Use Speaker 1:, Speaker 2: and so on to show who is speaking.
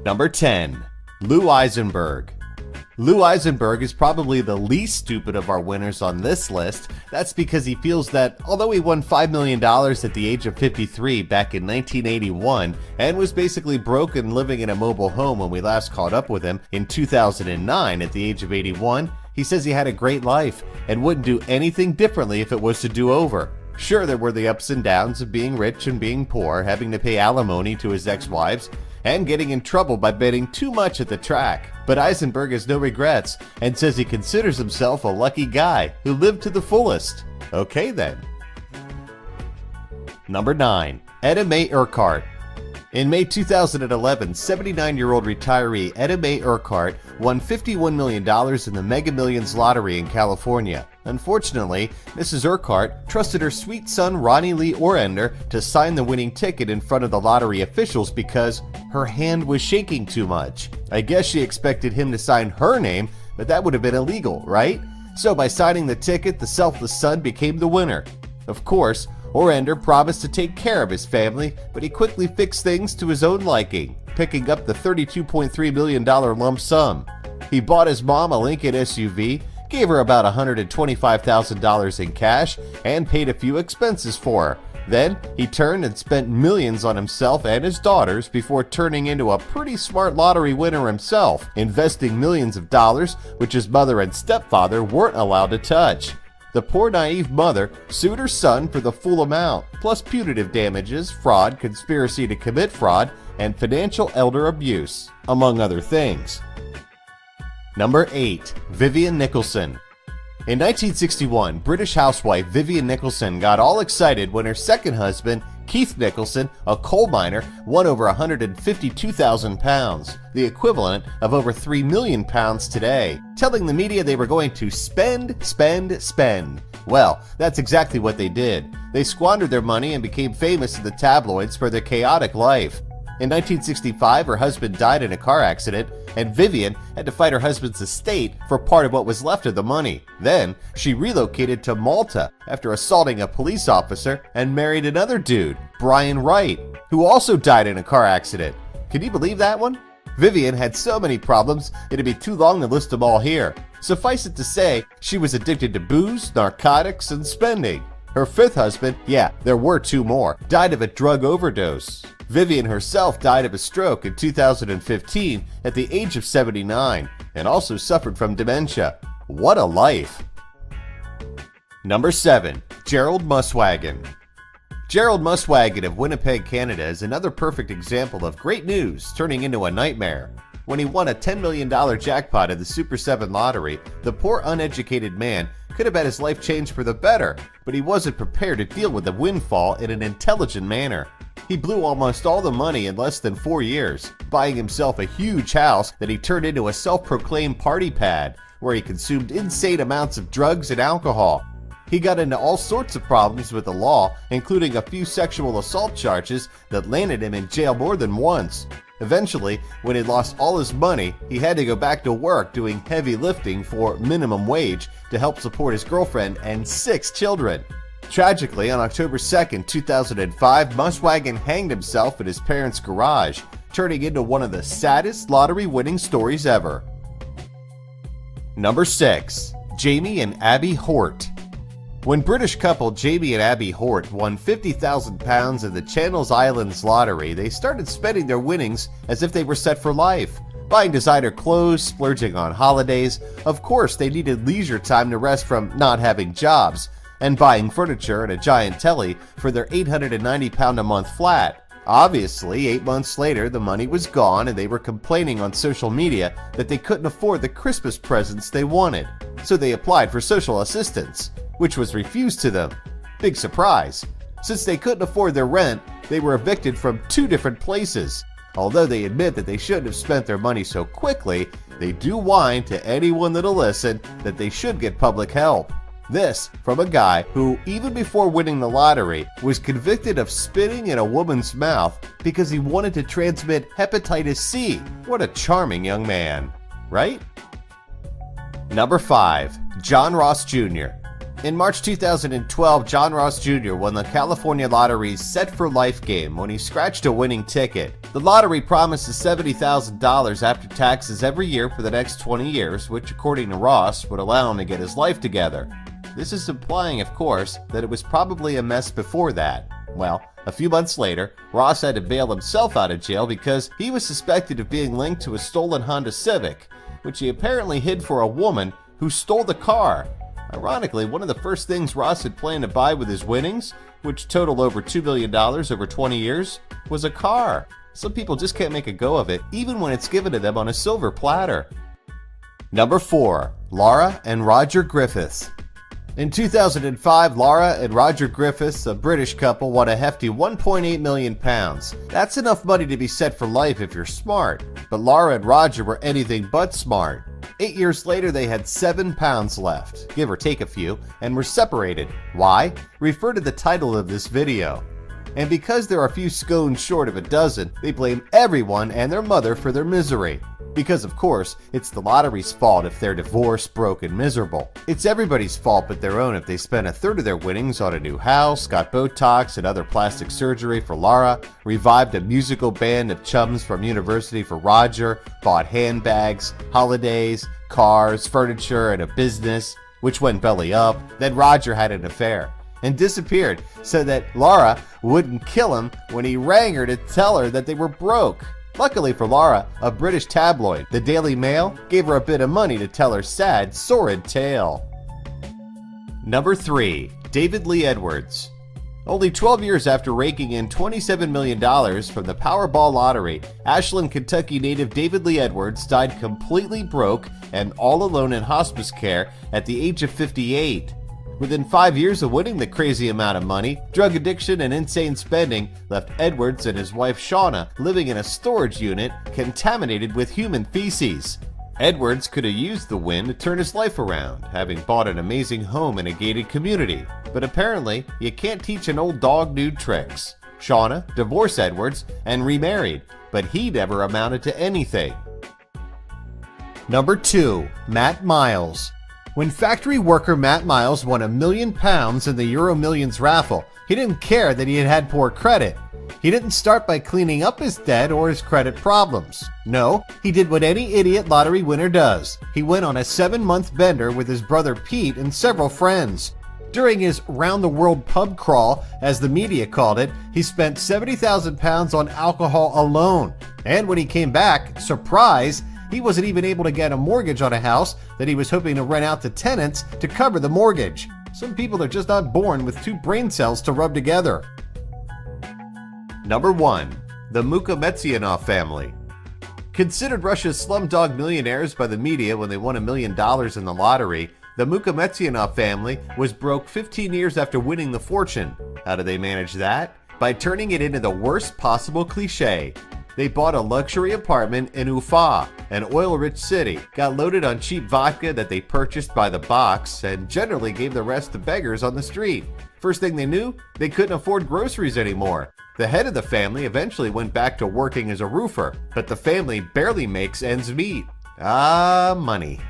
Speaker 1: Number 10. Lou Eisenberg. Lou Eisenberg is probably the least stupid of our winners on this list. That's because he feels that although he won $5 million at the age of 53 back in 1981 and was basically broke and living in a mobile home when we last caught up with him in 2009 at the age of 81, he says he had a great life and wouldn't do anything differently if it was to do over. Sure, there were the ups and downs of being rich and being poor, having to pay alimony to his ex-wives, and getting in trouble by betting too much at the track. But Eisenberg has no regrets and says he considers himself a lucky guy who lived to the fullest. Okay then. Number 9. Etta Mae Urquhart. In May 2011, 79-year-old retiree Etta Mae Urquhart won $51 million in the Mega Millions lottery in California. Unfortunately, Mrs. Urquhart trusted her sweet son Ronnie Lee Orender to sign the winning ticket in front of the lottery officials because her hand was shaking too much. I guess she expected him to sign her name, but that would have been illegal, right? So by signing the ticket, the selfless son became the winner. Of course, Orender promised to take care of his family, but he quickly fixed things to his own liking, picking up the $32.3 million lump sum. He bought his mom a Lincoln SUV, gave her about $125,000 in cash, and paid a few expenses for her. Then, he turned and spent millions on himself and his daughters before turning into a pretty smart lottery winner himself, investing millions of dollars which his mother and stepfather weren't allowed to touch. The poor naive mother sued her son for the full amount, plus punitive damages, fraud, conspiracy to commit fraud, and financial elder abuse, among other things. Number 8. Vivian Nicholson. In 1961, British housewife Vivian Nicholson got all excited when her second husband, Keith Nicholson, a coal miner, won over £152,000, the equivalent of over £3 million today, telling the media they were going to spend. Well, that's exactly what they did. They squandered their money and became famous in the tabloids for their chaotic life. In 1965, her husband died in a car accident, and Vivian had to fight her husband's estate for part of what was left of the money. Then, she relocated to Malta after assaulting a police officer and married another dude, Brian Wright, who also died in a car accident. Can you believe that one? Vivian had so many problems, it'd be too long to list them all here. Suffice it to say, she was addicted to booze, narcotics, and spending. Her fifth husband, yeah, there were two more, died of a drug overdose. Vivian herself died of a stroke in 2015 at the age of 79 and also suffered from dementia. What a life! Number 7. Gerald Muswagon. Gerald Muswagon of Winnipeg, Canada is another perfect example of great news turning into a nightmare. When he won a $10 million jackpot in the Super 7 lottery, the poor uneducated man could have had his life changed for the better, but he wasn't prepared to deal with the windfall in an intelligent manner. He blew almost all the money in less than 4 years, buying himself a huge house that he turned into a self-proclaimed party pad, where he consumed insane amounts of drugs and alcohol. He got into all sorts of problems with the law, including a few sexual assault charges that landed him in jail more than once. Eventually, when he lost all his money, he had to go back to work doing heavy lifting for minimum wage to help support his girlfriend and 6 children. Tragically, on October 2nd, 2005, Muswagon hanged himself in his parents' garage, turning into one of the saddest lottery-winning stories ever. Number 6. Jamie and Abby Hort. When British couple Jamie and Abby Hort won £50,000 in the Channel Islands lottery, they started spending their winnings as if they were set for life. Buying designer clothes, splurging on holidays. Of course, they needed leisure time to rest from not having jobs, and buying furniture and a giant telly for their £890 a month flat. Obviously, 8 months later, the money was gone and they were complaining on social media that they couldn't afford the Christmas presents they wanted. So they applied for social assistance, which was refused to them. Big surprise. Since they couldn't afford their rent, they were evicted from 2 different places. Although they admit that they shouldn't have spent their money so quickly, they do whine to anyone that'll listen that they should get public help. This from a guy who, even before winning the lottery, was convicted of spitting in a woman's mouth because he wanted to transmit hepatitis C. What a charming young man, right? Number 5. John Ross Jr. In March 2012, John Ross Jr. won the California Lottery's Set for Life game when he scratched a winning ticket. The lottery promises $70,000 after taxes every year for the next 20 years, which according to Ross would allow him to get his life together. This is implying, of course, that it was probably a mess before that. Well, a few months later, Ross had to bail himself out of jail because he was suspected of being linked to a stolen Honda Civic, which he apparently hid for a woman who stole the car. Ironically, one of the first things Ross had planned to buy with his winnings, which total over $2 million over 20 years, was a car. Some people just can't make a go of it, even when it's given to them on a silver platter. Number 4. Laura and Roger Griffiths. In 2005, Laura and Roger Griffiths, a British couple, won a hefty £1.8 million. That's enough money to be set for life if you're smart. But Laura and Roger were anything but smart. 8 years later, they had £7 left, give or take a few, and were separated. Why? Refer to the title of this video. And because there are a few scones short of a dozen, they blame everyone and their mother for their misery. Because of course, it's the lottery's fault if they're divorced, broke, and miserable. It's everybody's fault but their own if they spent a third of their winnings on a new house, got Botox and other plastic surgery for Laura, revived a musical band of chums from university for Roger, bought handbags, holidays, cars, furniture, and a business, which went belly up. Then Roger had an affair and disappeared so that Laura wouldn't kill him when he rang her to tell her that they were broke. Luckily for Laura, a British tabloid, the Daily Mail, gave her a bit of money to tell her sad, sordid tale. Number 3. David Lee Edwards. Only 12 years after raking in $27 million from the Powerball lottery, Ashland, Kentucky native David Lee Edwards died completely broke and all alone in hospice care at the age of 58. Within 5 years of winning the crazy amount of money, drug addiction and insane spending left Edwards and his wife Shauna living in a storage unit contaminated with human feces. Edwards could have used the win to turn his life around, having bought an amazing home in a gated community. But apparently, you can't teach an old dog new tricks. Shauna divorced Edwards and remarried, but he never amounted to anything. Number 2. Matt Miles. When factory worker Matt Miles won £1 million in the Euro Millions raffle, he didn't care that he had had poor credit. He didn't start by cleaning up his debt or his credit problems. No, he did what any idiot lottery winner does. He went on a 7-month bender with his brother Pete and several friends. During his round-the-world pub crawl, as the media called it, he spent £70,000 on alcohol alone. And when he came back, surprise, he wasn't even able to get a mortgage on a house that he was hoping to rent out to tenants to cover the mortgage. Some people are just not born with 2 brain cells to rub together. Number 1. The Mukametzianov family. Considered Russia's slumdog millionaires by the media when they won $1 million in the lottery, the Mukametzianov family was broke 15 years after winning the fortune. How did they manage that? By turning it into the worst possible cliche. They bought a luxury apartment in Ufa, an oil-rich city, got loaded on cheap vodka that they purchased by the box, and generally gave the rest to beggars on the street. First thing they knew, they couldn't afford groceries anymore. The head of the family eventually went back to working as a roofer, but the family barely makes ends meet. Ah, money.